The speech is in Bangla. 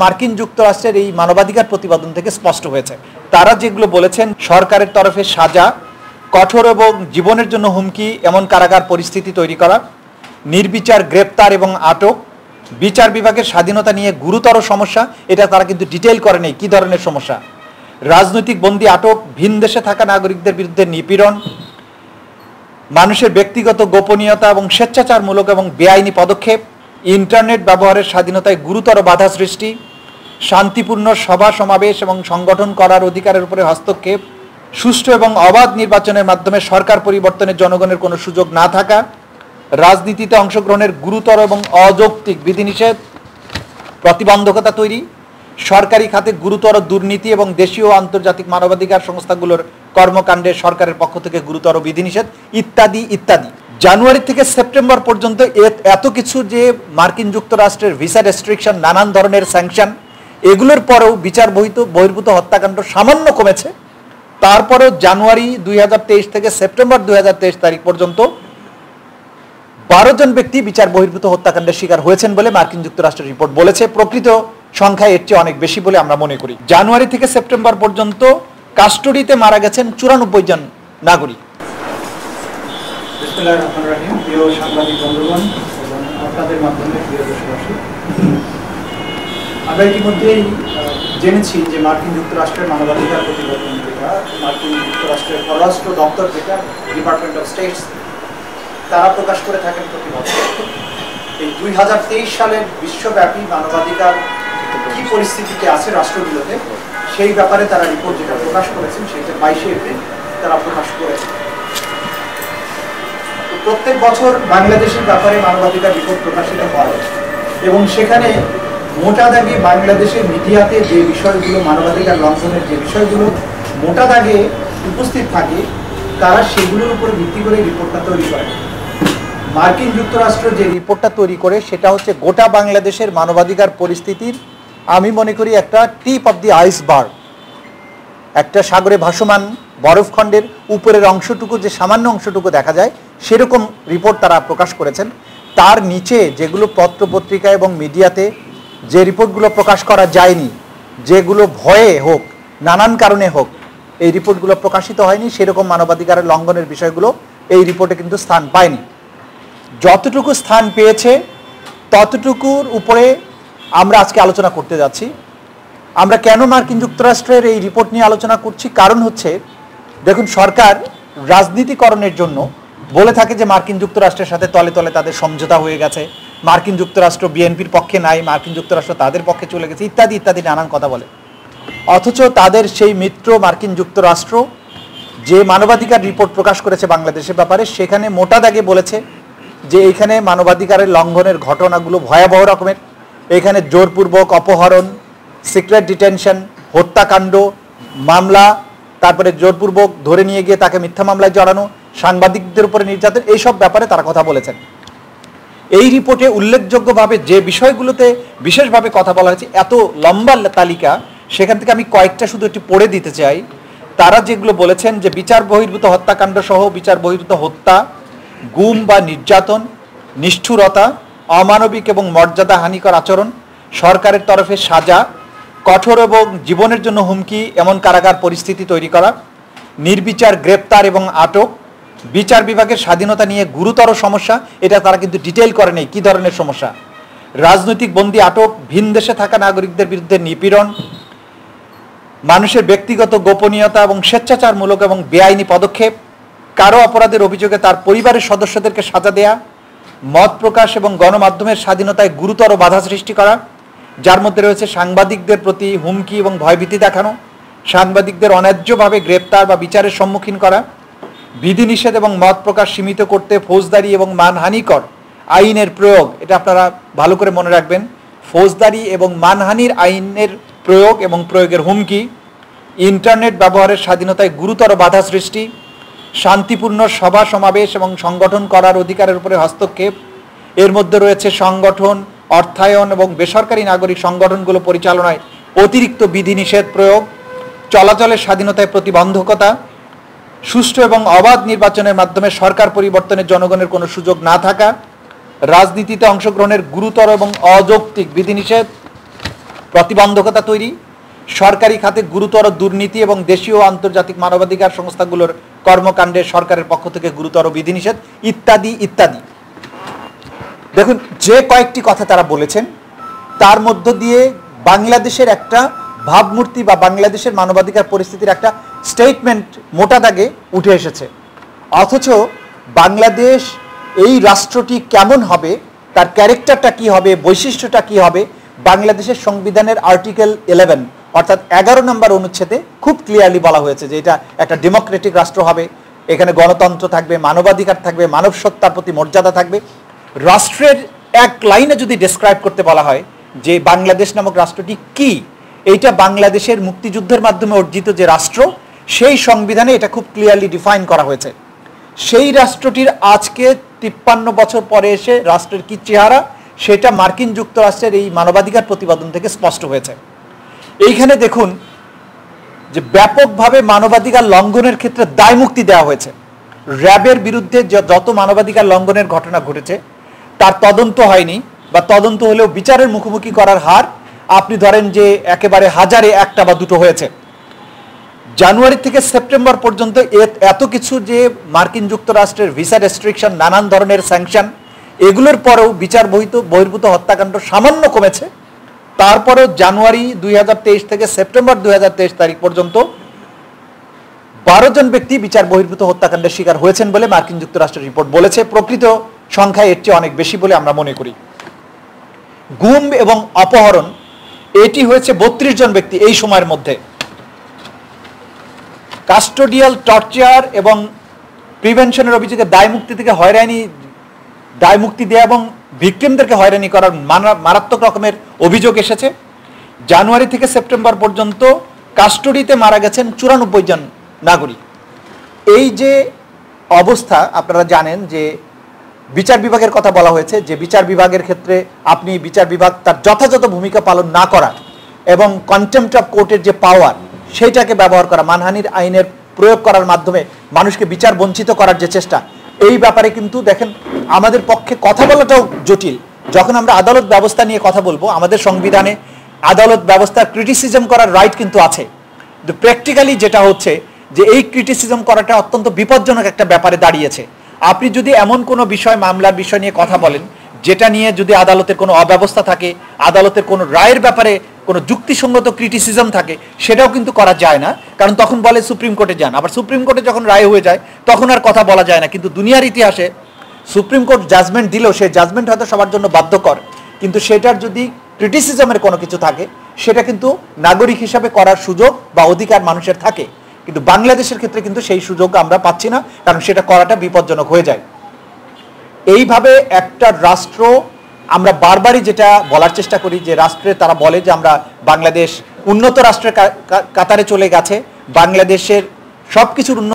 মার্কিন যুক্তরাষ্ট্রের এই মানবাধিকার প্রতিবেদন থেকে স্পষ্ট হয়েছে। তারা যেগুলো বলেছেন, সরকারের তরফে সাজা, কঠোর এবং জীবনের জন্য হুমকি এমন কারাগার পরিস্থিতি তৈরি করা, নির্বিচার গ্রেপ্তার এবং আটক, বিচার বিভাগের স্বাধীনতা নিয়ে গুরুতর সমস্যা। এটা তারা কিন্তু ডিটেইল করে নেই কী ধরনের সমস্যা। রাজনৈতিক বন্দী আটক, ভিন দেশে থাকা নাগরিকদের বিরুদ্ধে নিপীড়ন, মানুষের ব্যক্তিগত গোপনীয়তা এবং স্বেচ্ছাচারমূলক এবং বেআইনি পদক্ষেপ, ইন্টারনেট ব্যবহারের স্বাধীনতায় গুরুতর বাধা সৃষ্টি, শান্তিপূর্ণ সভা সমাবেশ এবং সংগঠন করার অধিকারের উপরে হস্তক্ষেপ, সুষ্ঠু এবং অবাধ নির্বাচনের মাধ্যমে সরকার পরিবর্তনের জনগণের কোনো সুযোগ না থাকা, রাজনীতিতে অংশগ্রহণের গুরুতর এবং অযৌক্তিক বিধিনিষেধ, প্রতিবন্ধকতা তৈরি, সরকারি খাতে গুরুতর দুর্নীতি এবং দেশীয় ও আন্তর্জাতিক মানবাধিকার সংস্থাগুলোর কর্মকাণ্ডে সরকারের পক্ষ থেকে গুরুতর বিধিনিষেধ ইত্যাদি ইত্যাদি। জানুয়ারি থেকে সেপ্টেম্বর পর্যন্ত এত কিছু, যে মার্কিন যুক্তরাষ্ট্রের ভিসা রেস্ট্রিকশন, নানান ধরনের স্যাংশন, এগুলোর পরেও বিচার বহির্ভূত হত্যাকাণ্ড সামান্য কমেছে। তারপরেও জানুয়ারি 2023 থেকে সেপ্টেম্বর 2023 তারিখ পর্যন্ত 12 জন ব্যক্তি বিচার বহির্ভূত হত্যাকাণ্ডের শিকার হয়েছেন বলে মার্কিন যুক্তরাষ্ট্রের রিপোর্ট বলেছে। প্রকৃত সংখ্যা এর চেয়ে অনেক বেশি বলে আমরা মনে করি। জানুয়ারি থেকে সেপ্টেম্বর পর্যন্ত কাস্টডিতে মারা গেছেন 94 জন নাগরিক। প্রিয় সাংবাদিক বন্ধুগণ এবং আপনাদের মাধ্যমে প্রিয় দেশবাসী, আমরা ইতিমধ্যেই জেনেছি যে মার্কিন যুক্তরাষ্ট্রের মানবাধিকার প্রতিবেদন যেটা মার্কিন যুক্তরাষ্ট্রের পররাষ্ট্র দপ্তর যেটা ডিপার্টমেন্ট অফ স্টেটস তারা প্রকাশ করে থাকেন প্রতি বছর। এই 2023 সালের বিশ্বব্যাপী মানবাধিকার কি পরিস্থিতিতে আছে রাষ্ট্রগুলোতে, সেই ব্যাপারে তারা রিপোর্ট যেটা প্রকাশ করেছেন সেটা 22 এপ্রিল তারা প্রকাশ করেছেন। প্রত্যেক বছর বাংলাদেশের ব্যাপারে মানবাধিকার রিপোর্ট প্রকাশিত হয় এবং সেখানে মোটা দাগে বাংলাদেশের মিডিয়াতে যে বিষয়গুলো, মানবাধিকার লঙ্ঘনের যে বিষয়গুলো মোটা দাগে উপস্থিত থাকে, তারা সেগুলোর উপর ভিত্তি করে রিপোর্টটা তৈরি করে। মার্কিন যুক্তরাষ্ট্র যে রিপোর্টটা তৈরি করে সেটা হচ্ছে গোটা বাংলাদেশের মানবাধিকার পরিস্থিতির, আমি মনে করি একটা টিপ অফ দি আইসবার্গ, একটা সাগরে ভাসমান বরফখণ্ডের উপরের অংশটুকু, যে সামান্য অংশটুকু দেখা যায়, সেরকম রিপোর্ট তারা প্রকাশ করেছেন। তার নিচে যেগুলো পত্রপত্রিকা এবং মিডিয়াতে যে রিপোর্টগুলো প্রকাশ করা যায়নি, যেগুলো ভয়ে হোক, নানান কারণে হোক, এই রিপোর্টগুলো প্রকাশিত হয়নি, সেরকম মানবাধিকারের লঙ্ঘনের বিষয়গুলো এই রিপোর্টে কিন্তু স্থান পায়নি। যতটুকু স্থান পেয়েছে ততটুকুর উপরে আমরা আজকে আলোচনা করতে যাচ্ছি। আমরা কেন মার্কিন যুক্তরাষ্ট্রের এই রিপোর্ট নিয়ে আলোচনা করছি? কারণ হচ্ছে, দেখুন, সরকার রাজনীতিকরণের জন্য বলে থাকে যে মার্কিন যুক্তরাষ্ট্রের সাথে তলে তলে তাদের সমঝোতা হয়ে গেছে, মার্কিন যুক্তরাষ্ট্র বিএনপির পক্ষে নাই, মার্কিন যুক্তরাষ্ট্র তাদের পক্ষে চলে গেছে, ইত্যাদি ইত্যাদি নানান কথা বলে। অথচ তাদের সেই মিত্র মার্কিন যুক্তরাষ্ট্র যে মানবাধিকার রিপোর্ট প্রকাশ করেছে বাংলাদেশের ব্যাপারে, সেখানে মোটা দাগে বলেছে যে এইখানে মানবাধিকারের লঙ্ঘনের ঘটনাগুলো ভয়াবহ রকমের। এখানে জোরপূর্বক অপহরণ, সিক্রেট ডিটেনশন, হত্যাকাণ্ড, মামলা, তারপরে জোরপূর্বক ধরে নিয়ে গিয়ে তাকে মিথ্যা মামলায় জড়ানো, সাংবাদিকদের উপরে নির্যাতন, এইসব ব্যাপারে তারা কথা বলেছেন। এই রিপোর্টে উল্লেখযোগ্যভাবে যে বিষয়গুলোতে বিশেষভাবে কথা বলা হয়েছে, এত লম্বা তালিকা, সেখান থেকে আমি কয়েকটা শুধু একটু পড়ে দিতে চাই। তারা যেগুলো বলেছেন যে বিচার বহির্ভূত হত্যাকাণ্ড সহ বিচার বহির্ভূত হত্যা, গুম বা নির্যাতন, নিষ্ঠুরতা, অমানবিক এবং মর্যাদাহানিকর আচরণ, সরকারের তরফে সাজা, কঠোর এবং জীবনের জন্য হুমকি এমন কারাগার পরিস্থিতি তৈরি করা, নির্বিচার গ্রেপ্তার এবং আটক, বিচার বিভাগের স্বাধীনতা নিয়ে গুরুতর সমস্যা। এটা তারা কিন্তু ডিটেইল করে নেই কী ধরনের সমস্যা। রাজনৈতিক বন্দী আটক, ভিন দেশে থাকা নাগরিকদের বিরুদ্ধে নিপীড়ন, মানুষের ব্যক্তিগত গোপনীয়তা এবং স্বেচ্ছাচারমূলক এবং বেআইনি পদক্ষেপ, কারো অপরাধের অভিযোগে তার পরিবারের সদস্যদেরকে সাজা দেয়া, মত প্রকাশ এবং গণমাধ্যমের স্বাধীনতায় গুরুতর বাধা সৃষ্টি করা, যার মধ্যে রয়েছে সাংবাদিকদের প্রতি হুমকি এবং ভয়ভীতি দেখানো, সাংবাদিকদের অন্যায্যভাবে গ্রেপ্তার বা বিচারের সম্মুখীন করা, বিধিনিষেধ এবং মত প্রকাশ সীমিত করতে ফৌজদারি এবং মানহানিকর আইনের প্রয়োগ। এটা আপনারা ভালো করে মনে রাখবেন, ফৌজদারি এবং মানহানির আইনের প্রয়োগ এবং প্রয়োগের হুমকি, ইন্টারনেট ব্যবহারের স্বাধীনতায় গুরুতর বাধা সৃষ্টি, শান্তিপূর্ণ সভা সমাবেশ এবং সংগঠন করার অধিকারের উপরে হস্তক্ষেপ, এর মধ্যে রয়েছে সংগঠন, অর্থায়ন এবং বেসরকারি নাগরিক সংগঠনগুলো পরিচালনায় অতিরিক্ত বিধিনিষেধ প্রয়োগ, চলাচলের স্বাধীনতায় প্রতিবন্ধকতা, সুষ্ঠু এবং অবাধ নির্বাচনের মাধ্যমে সরকার পরিবর্তনের জনগণের কোনো সুযোগ না থাকা, রাজনীতিতে অংশগ্রহণের গুরুতর এবং অযৌক্তিক বিধিনিষেধ, প্রতিবন্ধকতা তৈরি, সরকারি খাতে গুরুতর দুর্নীতি এবং দেশীয় আন্তর্জাতিক মানবাধিকার সংস্থাগুলোর কর্মকাণ্ডে সরকারের পক্ষ থেকে গুরুতর বিধিনিষেধ ইত্যাদি ইত্যাদি। দেখুন, যে কয়েকটি কথা তারা বলেছেন তার মধ্য দিয়ে বাংলাদেশের একটা ভাবমূর্তি বা বাংলাদেশের মানবাধিকার পরিস্থিতির একটা স্টেটমেন্ট মোটা দাগে উঠে এসেছে। অথচ বাংলাদেশ এই রাষ্ট্রটি কেমন হবে, তার ক্যারেক্টারটা কি হবে, বৈশিষ্ট্যটা কি হবে, বাংলাদেশের সংবিধানের আর্টিকেল 11 অর্থাৎ 11 নম্বর অনুচ্ছেদে খুব ক্লিয়ারলি বলা হয়েছে যে এটা একটা ডেমোক্রেটিক রাষ্ট্র হবে, এখানে গণতন্ত্র থাকবে, মানবাধিকার থাকবে, মানব সত্তার প্রতি মর্যাদা থাকবে। রাষ্ট্রের এক লাইনে যদি ডেসক্রাইব করতে বলা হয় যে বাংলাদেশ নামক রাষ্ট্রটি কি, এইটা বাংলাদেশের মুক্তিযুদ্ধের মাধ্যমে অর্জিত যে রাষ্ট্র, সেই সংবিধানে এটা খুব ক্লিয়ারলি ডিফাইন করা হয়েছে। সেই রাষ্ট্রটির আজকে 53 বছর পরে এসে রাষ্ট্রের কি চেহারা, সেটা মার্কিন যুক্তরাষ্ট্রের এই মানবাধিকার প্রতিবেদন থেকে স্পষ্ট হয়েছে। এইখানে দেখুন যে ব্যাপকভাবে মানবাধিকার লঙ্ঘনের ক্ষেত্রে দায় মুক্তি দেওয়া হয়েছে। র্যাবের বিরুদ্ধে যত মানবাধিকার লঙ্ঘনের ঘটনা ঘটেছে তার তদন্ত হয়নি, বা তদন্ত হলেও বিচারের মুখোমুখি করার হার আপনি ধরেন যে একেবারে হাজারে একটা বা দুটো হয়েছে। জানুয়ারি থেকে সেপ্টেম্বর পর্যন্ত এত কিছু যে মার্কিন যুক্তরাষ্ট্রের ভিসা রেস্ট্রিকশন, নানান ধরনের স্যাংশন, এগুলোর পরেও বিচার বহির্ভূত হত্যাকাণ্ড সামান্য কমেছে। তারপরেও জানুয়ারি 2023 থেকে সেপ্টেম্বর 2023 তারিখ পর্যন্ত 12 জন ব্যক্তি বিচার বহির্ভূত হত্যাকাণ্ডের শিকার হয়েছেন বলে মার্কিন যুক্তরাষ্ট্রের রিপোর্ট বলেছে। প্রকৃত সংখ্যায় এর চেয়ে অনেক বেশি বলে আমরা মনে করি। গুম এবং অপহরণ এটি হয়েছে 32 জন ব্যক্তি এই সময়ের মধ্যে। কাস্টোডিয়াল টর্চার এবং প্রিভেনশনের অভিযোগে দায়মুক্তি থেকে দায়মুক্তি দেওয়া এবং ভিকটিমদেরকে হয়রানি করার মারাত্মক রকমের অভিযোগ এসেছে। জানুয়ারি থেকে সেপ্টেম্বর পর্যন্ত কাস্টোডিতে মারা গেছেন 94 জন নাগরিক। এই যে অবস্থা, আপনারা জানেন যে বিচার বিভাগের কথা বলা হয়েছে, যে বিচার বিভাগের ক্ষেত্রে আপনি বিচার বিভাগ তার যথাযথ ভূমিকা পালন না করা এবং কন্টেম্পট অফ কোর্টের যে পাওয়ার সেইটাকে ব্যবহার করা, মানহানির আইনের প্রয়োগ করার মাধ্যমে মানুষকে বিচার বঞ্চিত করার যে চেষ্টা, এই ব্যাপারে কিন্তু দেখেন আমাদের পক্ষে কথা বলাটাও জটিল। যখন আমরা আদালত ব্যবস্থা নিয়ে কথা বলবো, আমাদের সংবিধানে আদালত ব্যবস্থার ক্রিটিসিজম করার রাইট কিন্তু আছে। কিন্তু প্র্যাকটিক্যালি যেটা হচ্ছে যে এই ক্রিটিসিজম করাটা অত্যন্ত বিপজ্জনক একটা ব্যাপারে দাঁড়িয়েছে। আপনি যদি এমন কোনো মামলার বিষয় নিয়ে কথা বলেন যেটা নিয়ে যদি আদালতের কোনো অব্যবস্থা থাকে, আদালতের কোনো রায়ের ব্যাপারে কোনো যুক্তিসঙ্গত ক্রিটিসিজম থাকে, সেটাও কিন্তু করা যায় না, কারণ তখন বলে সুপ্রিম কোর্টে যান। আবার সুপ্রিম কোর্টে যখন রায় হয়ে যায় তখন আর কথা বলা যায় না। কিন্তু দুনিয়ার ইতিহাসে সুপ্রিম কোর্ট জাজমেন্ট দিলেও সেই জাজমেন্ট হয়তো সবার জন্য বাধ্যকর, কিন্তু সেটার যদি ক্রিটিসিজমের কোনো কিছু থাকে সেটা কিন্তু নাগরিক হিসাবে করার সুযোগ বা অধিকার মানুষের থাকে। কিন্তু বাংলাদেশের ক্ষেত্রে কিন্তু সেই সুযোগ আমরা পাচ্ছি না, কারণ সেটা করাটা বিপজ্জনক হয়ে যায়। এইভাবে একটা রাষ্ট্র, আমরা বারবারই যেটা বলার চেষ্টা করি যে রাষ্ট্রে তারা বলে যে আমরা বাংলাদেশ উন্নত রাষ্ট্রের কাতারে চলে গেছে, বাংলাদেশের সব কিছুর